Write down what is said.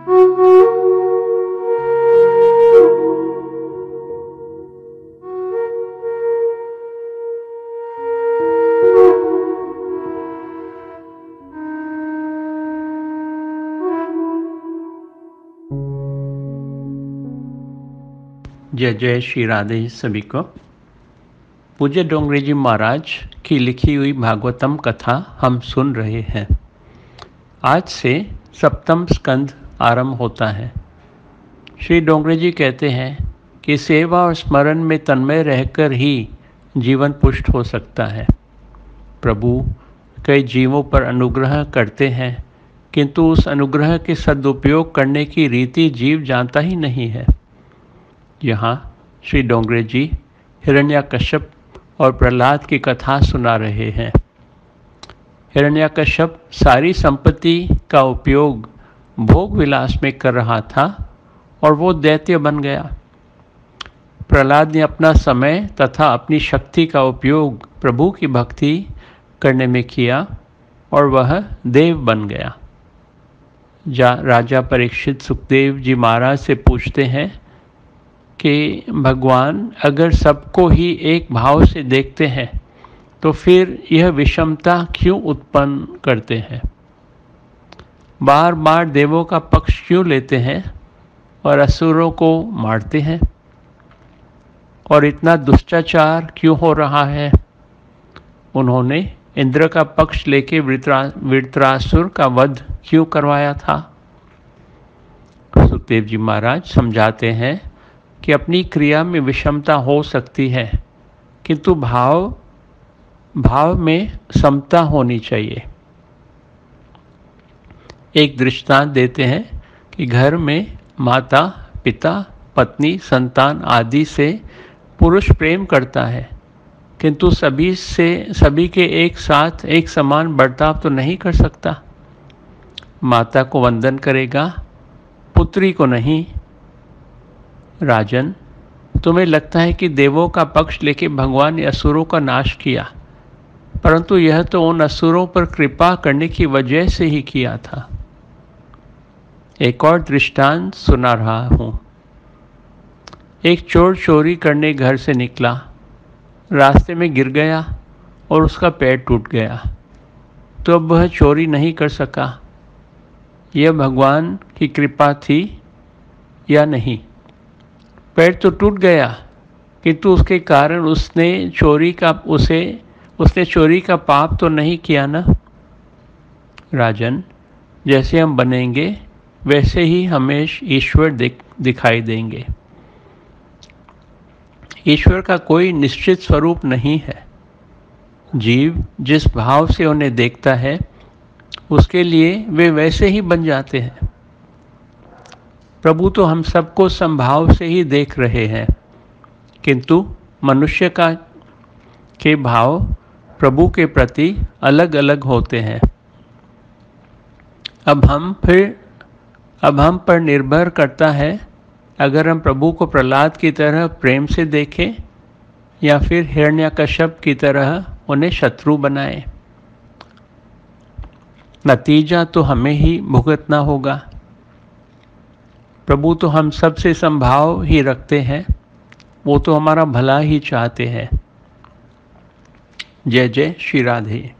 जय जय श्री राधे सभी को। पूज्य डोंगरे जी महाराज की लिखी हुई भागवतम कथा हम सुन रहे हैं। आज से सप्तम स्कंद आरंभ होता है। श्री डोंगरे जी कहते हैं कि सेवा और स्मरण में तन्मय रहकर ही जीवन पुष्ट हो सकता है। प्रभु कई जीवों पर अनुग्रह करते हैं, किंतु उस अनुग्रह के सदुपयोग करने की रीति जीव जानता ही नहीं है। यहाँ श्री डोंगरे जी हिरण्यकश्यप और प्रहलाद की कथा सुना रहे हैं। हिरण्यकश्यप सारी संपत्ति का उपयोग भोग विलास में कर रहा था और वो दैत्य बन गया। प्रहलाद ने अपना समय तथा अपनी शक्ति का उपयोग प्रभु की भक्ति करने में किया और वह देव बन गया। राजा परीक्षित सुखदेव जी महाराज से पूछते हैं कि भगवान अगर सबको ही एक भाव से देखते हैं तो फिर यह विषमता क्यों उत्पन्न करते हैं? बार बार देवों का पक्ष क्यों लेते हैं और असुरों को मारते हैं? और इतना दुष्टाचार क्यों हो रहा है? उन्होंने इंद्र का पक्ष लेके वृत्रासुर का वध क्यों करवाया था? सुखदेव जी महाराज समझाते हैं कि अपनी क्रिया में विषमता हो सकती है, किंतु भाव में समता होनी चाहिए। एक दृष्टांत देते हैं कि घर में माता, पिता, पत्नी, संतान आदि से पुरुष प्रेम करता है, किंतु सभी के एक साथ एक समान बर्ताव तो नहीं कर सकता। माता को वंदन करेगा, पुत्री को नहीं। राजन, तुम्हें लगता है कि देवों का पक्ष लेके भगवान ने असुरों का नाश किया, परंतु यह तो उन असुरों पर कृपा करने की वजह से ही किया था। एक और दृष्टांत सुना रहा हूँ। एक चोर चोरी करने घर से निकला, रास्ते में गिर गया और उसका पैर टूट गया, तो अब वह चोरी नहीं कर सका। यह भगवान की कृपा थी या नहीं? पैर तो टूट गया, किंतु उसके कारण उसने चोरी का पाप तो नहीं किया ना। राजन, जैसे हम बनेंगे वैसे ही हमें ईश्वर दिखाई देंगे। ईश्वर का कोई निश्चित स्वरूप नहीं है। जीव जिस भाव से उन्हें देखता है उसके लिए वे वैसे ही बन जाते हैं। प्रभु तो हम सबको समभाव से ही देख रहे हैं, किंतु मनुष्य के भाव प्रभु के प्रति अलग अलग होते हैं। अब हम पर निर्भर करता है अगर हम प्रभु को प्रहलाद की तरह प्रेम से देखें या फिर हिरण्यकश्यप की तरह उन्हें शत्रु बनाएं। नतीजा तो हमें ही भुगतना होगा। प्रभु तो हम सब से संभाव ही रखते हैं, वो तो हमारा भला ही चाहते हैं। जय जय श्री राधे।